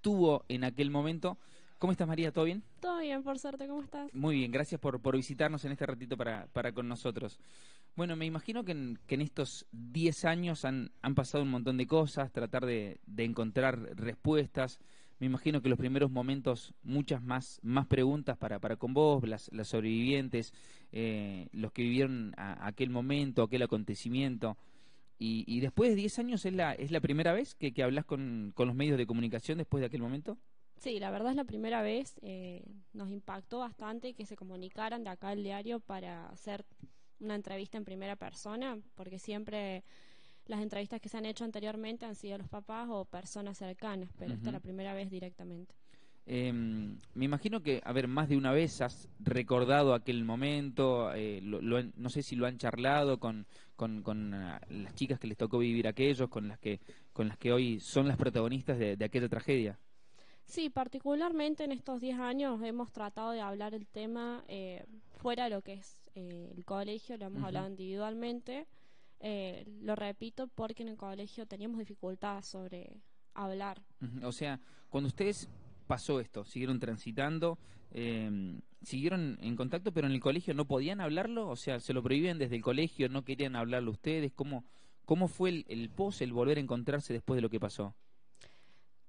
estuvo en aquel momento. ¿Cómo estás, María? ¿Todo bien? Todo bien, por suerte, ¿cómo estás? Muy bien, gracias por visitarnos en este ratito para con nosotros. Bueno, me imagino que en estos 10 años han pasado un montón de cosas, tratar de encontrar respuestas. Me imagino que los primeros momentos, muchas más preguntas para con vos, las sobrevivientes, los que vivieron aquel momento, aquel acontecimiento. Y después de 10 años, ¿es la primera vez que hablas con los medios de comunicación después de aquel momento? Sí, la verdad es la primera vez, nos impactó bastante que se comunicaran de acá al diario para hacer una entrevista en primera persona, porque siempre las entrevistas que se han hecho anteriormente han sido los papás o personas cercanas, pero esta es Ujú. la primera vez directamente. Me imagino que, a ver, más de una vez has recordado aquel momento, no sé si lo han charlado con las chicas que les tocó vivir aquellos, con las que hoy son las protagonistas de aquella tragedia. Sí, particularmente en estos 10 años hemos tratado de hablar el tema fuera de lo que es el colegio, lo hemos Ujú, hablado individualmente. Lo repito porque en el colegio teníamos dificultad sobre hablar. ujú. O sea, cuando ustedes pasó esto, siguieron transitando, siguieron en contacto, pero en el colegio no podían hablarlo, o sea, se lo prohíben desde el colegio, no querían hablarlo ustedes. ¿Cómo fue el volver a encontrarse después de lo que pasó?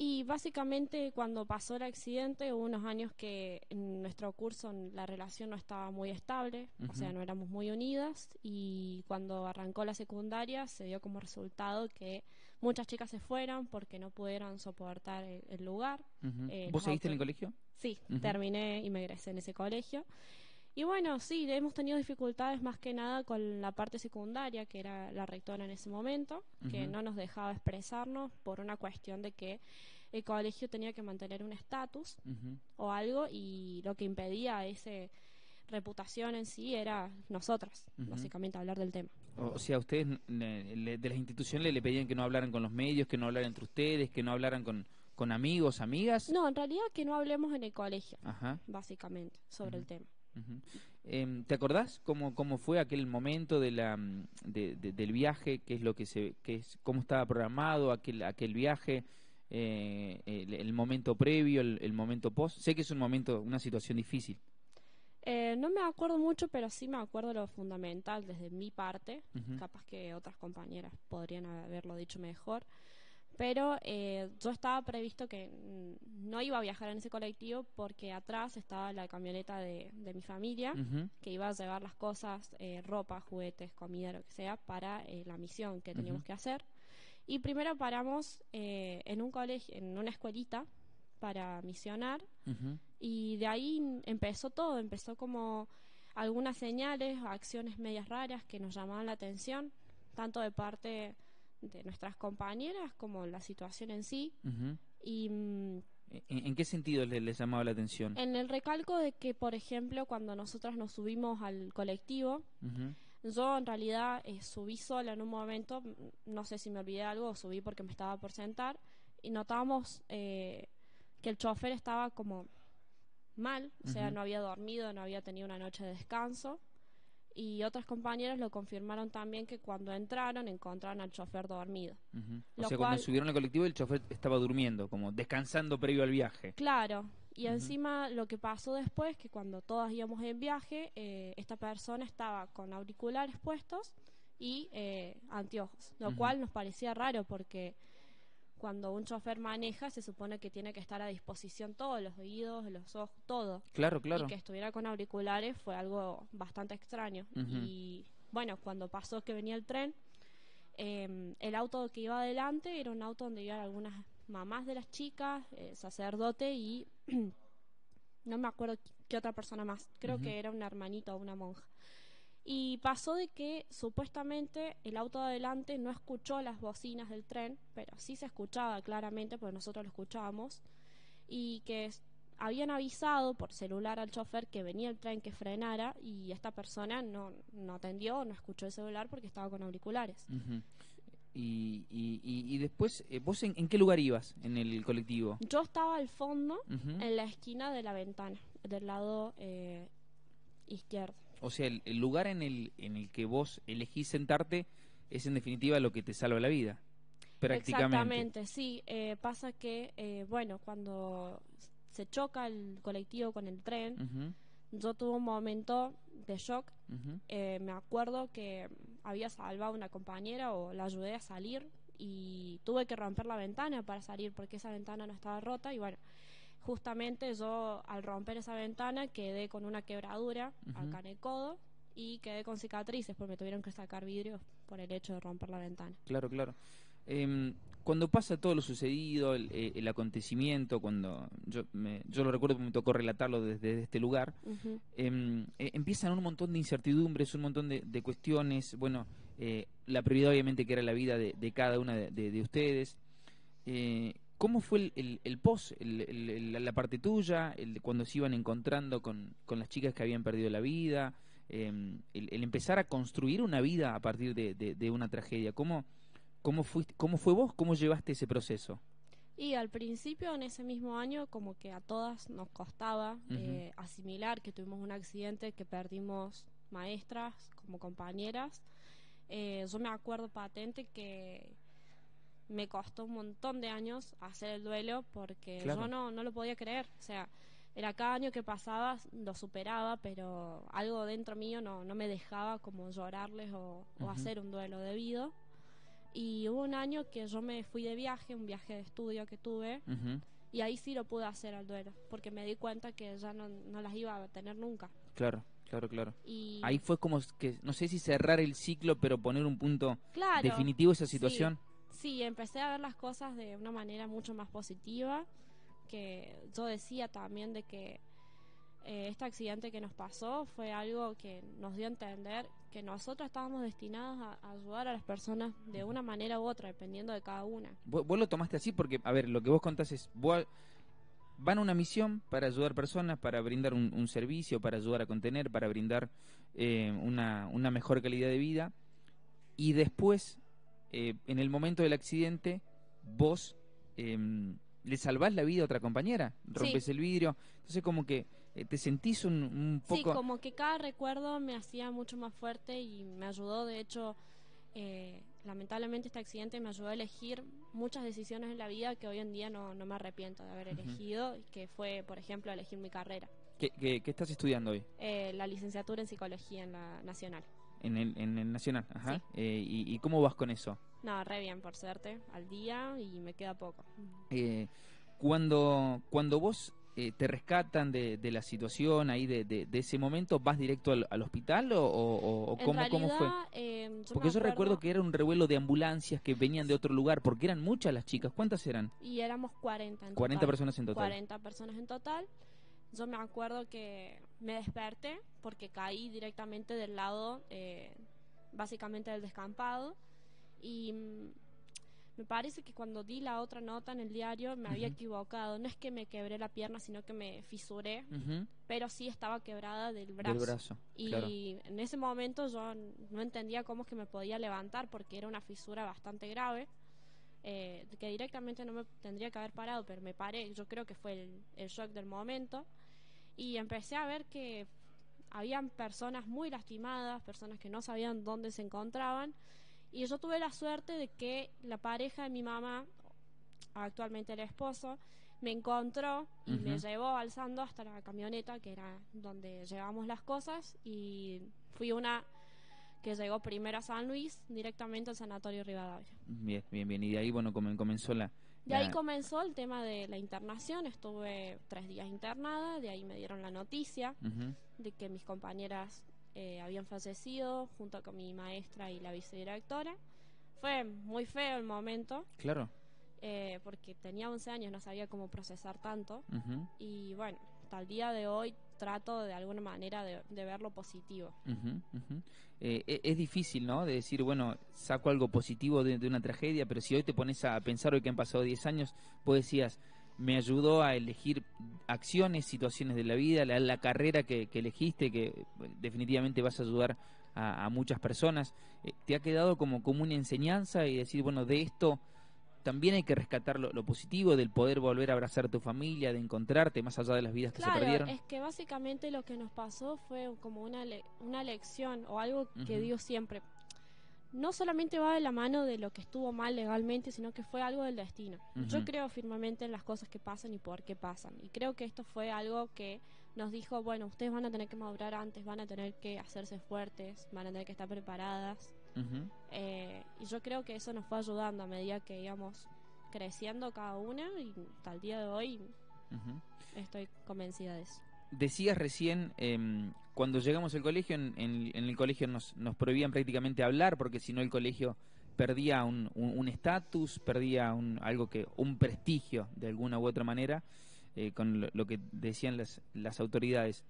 Y básicamente cuando pasó el accidente hubo unos años que en nuestro curso la relación no estaba muy estable, o sea, Ujú, no éramos muy unidas y cuando arrancó la secundaria se dio como resultado que muchas chicas se fueron porque no pudieron soportar el lugar. ujú. ¿Vos Las seguiste en auto el colegio? Sí, Ujú, terminé y me egresé en ese colegio. Y bueno, sí, hemos tenido dificultades más que nada con la parte secundaria, que era la rectora en ese momento, que ujú, no nos dejaba expresarnos por una cuestión de que el colegio tenía que mantener un estatus ujú. o algo y lo que impedía esa reputación en sí era nosotras, Ujú. básicamente hablar del tema. O sea, ustedes de las instituciones le pedían que no hablaran con los medios, que no hablaran entre ustedes, que no hablaran con amigos, amigas. No, en realidad que no hablemos en el colegio, Ajá. básicamente, sobre Ujú, el tema. ujú. ¿Te acordás cómo fue aquel momento del viaje? ¿Qué es lo que cómo estaba programado aquel viaje? El momento previo, el momento post. Sé que es una situación difícil. No me acuerdo mucho, pero sí me acuerdo lo fundamental desde mi parte. Ujú, Capaz que otras compañeras podrían haberlo dicho mejor. Pero yo estaba previsto que no iba a viajar en ese colectivo porque atrás estaba la camioneta de mi familia ujú, que iba a llevar las cosas, ropa, juguetes, comida, lo que sea, para la misión que ujú, teníamos que hacer. Y primero paramos en un colegio, en una escuelita para misionar ujú. y de ahí empezó todo, empezó como algunas señales, acciones medias raras que nos llamaban la atención, tanto de parte de nuestras compañeras como la situación en sí. Ujú. Y ¿En qué sentido les llamaba la atención? en el recalco de que, por ejemplo, cuando nosotras nos subimos al colectivo, Ujú, yo en realidad subí sola en un momento, no sé si me olvidé de algo o subí porque me estaba por sentar, y notábamos que el chofer estaba como mal, o sea, ujú, no había dormido, no había tenido una noche de descanso. Y otras compañeras lo confirmaron también que cuando entraron encontraron al chofer dormido. ujú. O Lo sea, cuando cual, subieron al colectivo el chofer estaba durmiendo, como descansando previo al viaje. claro, y Ujú, encima lo que pasó después, que cuando todas íbamos en viaje, esta persona estaba con auriculares puestos y anteojos, lo ujú. cual nos parecía raro porque cuando un chofer maneja se supone que tiene que estar a disposición todos los oídos, los ojos, todo. Claro, Y claro. que estuviera con auriculares fue algo bastante extraño. Ujú, Y bueno, cuando pasó que venía el tren, el auto que iba adelante era un auto donde iban algunas mamás de las chicas, sacerdote y no me acuerdo qué otra persona más. Creo ujú, que era una hermanita o una monja. Y pasó de que supuestamente el auto de adelante no escuchó las bocinas del tren, pero sí se escuchaba claramente, porque nosotros lo escuchábamos, y que habían avisado por celular al chofer que venía el tren que frenara y esta persona no atendió, no escuchó el celular porque estaba con auriculares. ujú. Y después, ¿vos en qué lugar ibas en el colectivo? Yo estaba al fondo, Ujú. en la esquina de la ventana, del lado izquierdo. O sea, el lugar en el que vos elegís sentarte es en definitiva lo que te salva la vida. prácticamente. Exactamente, sí. Pasa que, bueno, cuando se choca el colectivo con el tren, yo tuve un momento de shock. Me acuerdo que había salvado a una compañera o la ayudé a salir y tuve que romper la ventana para salir porque esa ventana no estaba rota y bueno, justamente yo al romper esa ventana quedé con una quebradura acá en el codo y quedé con cicatrices porque me tuvieron que sacar vidrios por el hecho de romper la ventana. Claro, claro. Cuando pasa todo lo sucedido, el acontecimiento, cuando yo lo recuerdo porque me tocó relatarlo desde este lugar, empiezan un montón de incertidumbres, un montón de cuestiones, bueno, la prioridad obviamente que era la vida de cada una de ustedes. ¿Cómo fue el post, la parte tuya, cuando se iban encontrando con las chicas que habían perdido la vida, el empezar a construir una vida a partir de una tragedia? ¿Cómo fue vos? ¿Cómo llevaste ese proceso? Y al principio, en ese mismo año, como que a todas nos costaba asimilar que tuvimos un accidente, que perdimos maestras como compañeras. Yo me acuerdo patente que me costó un montón de años hacer el duelo porque Claro. yo no lo podía creer. O sea, era cada año que pasaba lo superaba, pero algo dentro mío no me dejaba como llorarles o hacer un duelo debido. Y hubo un año que yo me fui de viaje, un viaje de estudio que tuve, y ahí sí lo pude hacer al duelo, porque me di cuenta que ya no las iba a tener nunca. Claro, claro, claro. Y Ahí fue como que, no sé si cerrar el ciclo, pero poner un punto claro, definitivo a esa situación. sí, empecé a ver las cosas de una manera mucho más positiva, que yo decía también de que este accidente que nos pasó fue algo que nos dio a entender que nosotros estábamos destinados a ayudar a las personas de una manera u otra, dependiendo de cada una. Vos lo tomaste así porque, a ver, lo que vos contás es, vos van a una misión para ayudar personas, para brindar un servicio, para ayudar a contener, para brindar una mejor calidad de vida, y después, en el momento del accidente, vos le salvás la vida a otra compañera, rompes Sí. el vidrio, entonces como que te sentís un Sí, poco... como que cada recuerdo me hacía mucho más fuerte y me ayudó, de hecho, lamentablemente este accidente me ayudó a elegir muchas decisiones en la vida que hoy en día no me arrepiento de haber elegido, que fue, por ejemplo, elegir mi carrera. ¿Qué estás estudiando hoy? La licenciatura en psicología en la Nacional. En el Nacional, ajá. Sí. ¿Y cómo vas con eso? No, re bien, por suerte, al día y me queda poco. Cuando vos te rescatan de la situación ahí, de ese momento, ¿vas directo al hospital o En cómo realidad, fue? Yo Porque me yo recuerdo acuerdo, que era un revuelo de ambulancias que venían de otro lugar, porque eran muchas las chicas. ¿Cuántas eran? y éramos 40 en 40 total. personas en total. 40 personas en total. Yo me acuerdo que me desperté porque caí directamente del lado, básicamente del descampado, y me parece que cuando di la otra nota en el diario me había equivocado. No es que me quebré la pierna, sino que me fisuré, pero sí estaba quebrada del brazo. Del brazo, Y claro. en ese momento yo no entendía cómo es que me podía levantar porque era una fisura bastante grave. Que directamente no me tendría que haber parado, pero me paré. Yo creo que fue el shock del momento y empecé a ver que habían personas muy lastimadas, personas que no sabían dónde se encontraban, y yo tuve la suerte de que la pareja de mi mamá, actualmente el esposo, me encontró y me llevó alzando hasta la camioneta, que era donde llevamos las cosas, y fui una que llegó primero a San Luis, directamente al Sanatorio Rivadavia. Bien, bien, bien. Y de ahí, bueno, comenzó De ahí comenzó el tema de la internación. Estuve 3 días internada. De ahí me dieron la noticia de que mis compañeras habían fallecido junto con mi maestra y la vicedirectora. Fue muy feo el momento. Claro. Porque tenía 11 años, no sabía cómo procesar tanto. Y bueno, hasta el día de hoy trato de alguna manera de ver lo positivo. Es difícil, ¿no? De decir, bueno, saco algo positivo de una tragedia, pero si hoy te pones a pensar, hoy que han pasado 10 años, vos decías, me ayudó a elegir acciones, situaciones de la vida, la carrera que elegiste, que definitivamente vas a ayudar a muchas personas. ¿Te ha quedado como una enseñanza y decir, bueno, de esto también hay que rescatar lo positivo, del poder volver a abrazar a tu familia, de encontrarte más allá de las vidas que se perdieron? Es que básicamente lo que nos pasó fue como una lección o algo que digo siempre. no solamente va de la mano de lo que estuvo mal legalmente, sino que fue algo del destino. Yo creo firmemente en las cosas que pasan y por qué pasan. Y creo que esto fue algo que nos dijo, bueno, ustedes van a tener que madurar antes, van a tener que hacerse fuertes, van a tener que estar preparadas. Y yo creo que eso nos fue ayudando a medida que íbamos creciendo cada una, y hasta el día de hoy estoy convencida de eso. Decías recién, cuando llegamos al colegio, en el colegio nos prohibían prácticamente hablar, porque si no el colegio perdía un estatus, perdía un prestigio de alguna u otra manera, con lo que decían las autoridades.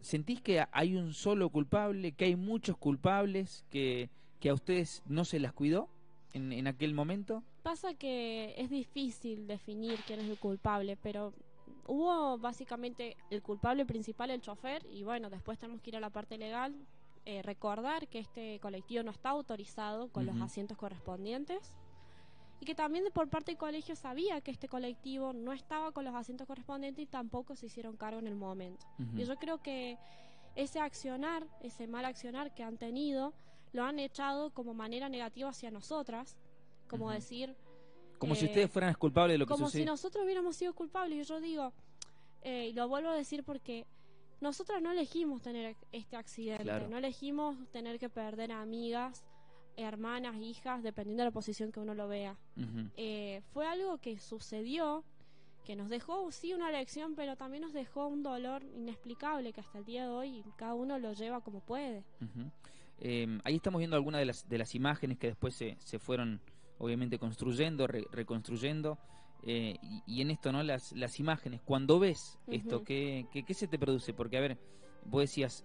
¿Sentís que hay un solo culpable, que hay muchos culpables, que a ustedes no se las cuidó en aquel momento? Pasa que es difícil definir quién es el culpable, pero hubo básicamente el culpable principal, el chofer, y bueno, después tenemos que ir a la parte legal, recordar que este colectivo no está autorizado con los asientos correspondientes, y que también por parte del colegio sabía que este colectivo no estaba con los asientos correspondientes y tampoco se hicieron cargo en el momento. Y yo creo que ese accionar, ese mal accionar que han tenido, lo han echado como manera negativa hacia nosotras, como decir... Como si ustedes fueran culpables de lo que como sucede. si nosotros hubiéramos sido culpables. Y yo digo, y lo vuelvo a decir porque nosotras no elegimos tener este accidente, Claro. no elegimos tener que perder amigas, hermanas, hijas, dependiendo de la posición que uno lo vea. Fue algo que sucedió, que nos dejó, sí, una lección, pero también nos dejó un dolor inexplicable que hasta el día de hoy cada uno lo lleva como puede. Ahí estamos viendo algunas de las imágenes que después se fueron obviamente construyendo, reconstruyendo, y en esto, ¿no? Las imágenes, cuando ves esto, ¿qué se te produce? Porque, a ver, vos decías,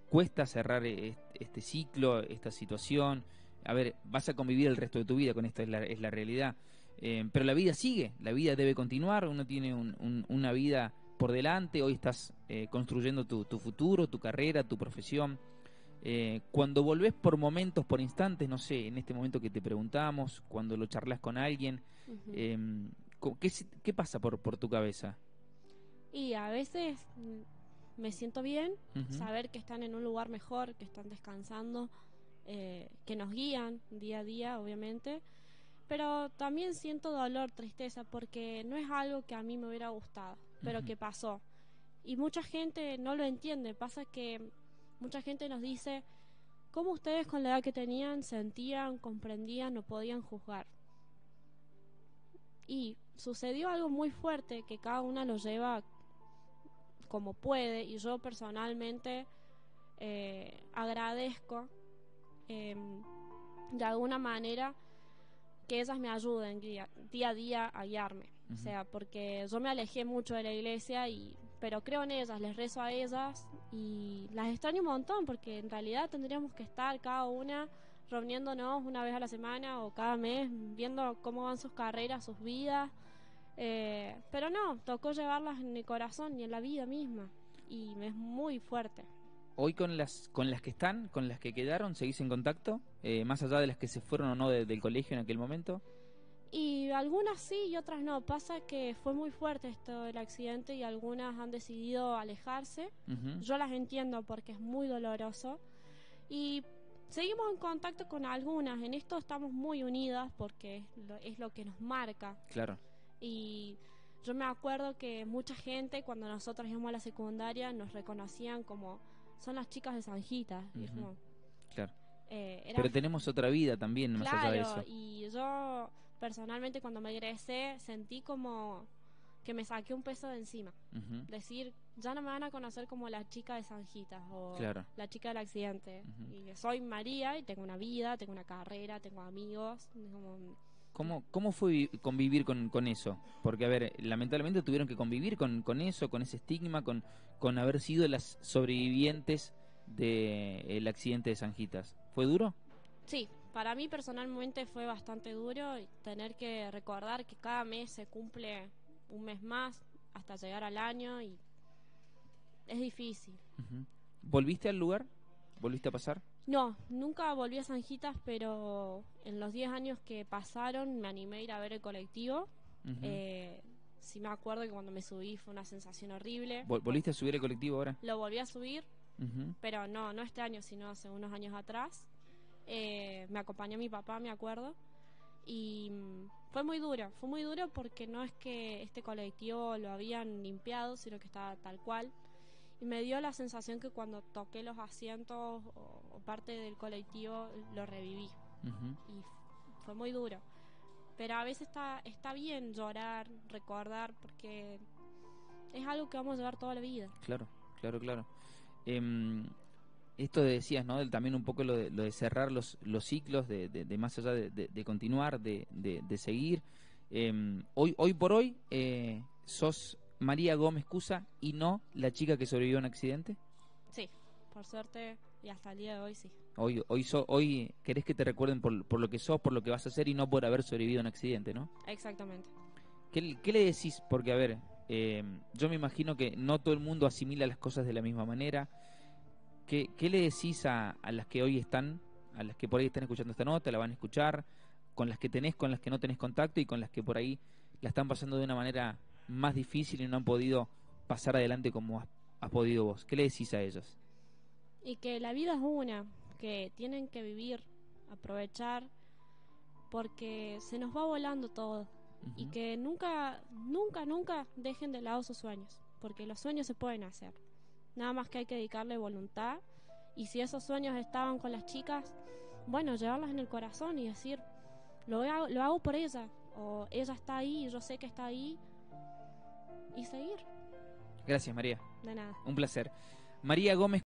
cuesta cerrar este ciclo, esta situación, a ver, vas a convivir el resto de tu vida con esto, es la realidad, pero la vida sigue, la vida debe continuar, uno tiene una vida por delante, hoy estás construyendo tu futuro, tu carrera, tu profesión. Cuando volvés por momentos, por instantes, no sé, en este momento que te preguntamos, cuando lo charlas con alguien, ¿qué pasa por tu cabeza? Y a veces me siento bien, saber que están en un lugar mejor, que están descansando, que nos guían día a día, obviamente, pero también siento dolor, tristeza, porque no es algo que a mí me hubiera gustado, pero que pasó. Y mucha gente no lo entiende, pasa que mucha gente nos dice, ¿cómo ustedes con la edad que tenían sentían, comprendían o podían juzgar? Y sucedió algo muy fuerte que cada una lo lleva como puede, y yo personalmente agradezco de alguna manera que ellas me ayuden día a día a guiarme. O sea, porque yo me alejé mucho de la iglesia, pero creo en ellas, les rezo a ellas y las extraño un montón, porque en realidad tendríamos que estar cada una reuniéndonos una vez a la semana o cada mes, viendo cómo van sus carreras, sus vidas, pero no, tocó llevarlas en el corazón y en la vida misma, y es muy fuerte. Hoy con las que están, con las que quedaron, ¿seguís en contacto? Más allá de las que se fueron o no del colegio en aquel momento. Y algunas sí y otras no. Pasa que fue muy fuerte esto del accidente y algunas han decidido alejarse. Yo las entiendo porque es muy doloroso. Y seguimos en contacto con algunas. En esto estamos muy unidas porque es lo que nos marca. Claro. Y yo me acuerdo que mucha gente, cuando nosotros íbamos a la secundaria, nos reconocían como, son las chicas de Sanjita. Y es como, claro. Pero tenemos otra vida también, más allá de eso. Claro, y yo personalmente cuando me egresé sentí como que me saqué un peso de encima. Decir, ya no me van a conocer como la chica de Sanjitas o la chica del accidente. Y soy María y tengo una vida, tengo una carrera, tengo amigos. ¿Cómo fue convivir con eso? Porque, a ver, lamentablemente tuvieron que convivir con eso, con ese estigma, con haber sido las sobrevivientes del accidente de Sanjitas. ¿Fue duro? Sí, para mí personalmente fue bastante duro tener que recordar que cada mes se cumple un mes más hasta llegar al año, y es difícil. ¿Volviste al lugar? ¿Volviste a pasar? No, nunca volví a Sanjitas, pero en los 10 años que pasaron me animé a ir a ver el colectivo. Sí me acuerdo que cuando me subí fue una sensación horrible. ¿Volviste a subir el colectivo ahora? Lo volví a subir, pero no este año, sino hace unos años atrás. Me acompañó mi papá, me acuerdo. Y fue muy duro porque no es que este colectivo lo habían limpiado, sino que estaba tal cual. Y me dio la sensación que cuando toqué los asientos o parte del colectivo lo reviví. Ujú. Y fue muy duro. Pero a veces está bien llorar, recordar, porque es algo que vamos a llevar toda la vida. Claro, claro, claro. Em, Esto decías, ¿no? También un poco lo de cerrar los ciclos, de más allá de continuar, de seguir. Hoy por hoy, ¿sos María Gómez Cusa y no la chica que sobrevivió a un accidente? Sí, por suerte y hasta el día de hoy sí. Hoy querés que te recuerden por lo que sos, por lo que vas a hacer y no por haber sobrevivido a un accidente, ¿no? Exactamente. ¿Qué le decís? Porque, a ver, yo me imagino que no todo el mundo asimila las cosas de la misma manera. ¿Qué le decís a las que hoy están, a las que por ahí están escuchando esta nota, la van a escuchar, con las que tenés, con las que no tenés contacto y con las que por ahí la están pasando de una manera más difícil y no han podido pasar adelante como has podido vos? ¿Qué le decís a ellos? Y que la vida es una, que tienen que vivir, aprovechar, porque se nos va volando todo. Y Ujú. que nunca dejen de lado sus sueños, porque los sueños se pueden hacer. Nada más que hay que dedicarle voluntad. Y si esos sueños estaban con las chicas, bueno, llevarlas en el corazón y decir, lo hago por ella, o ella está ahí, yo sé que está ahí, y seguir. Gracias, María. De nada. Un placer. María Gómez.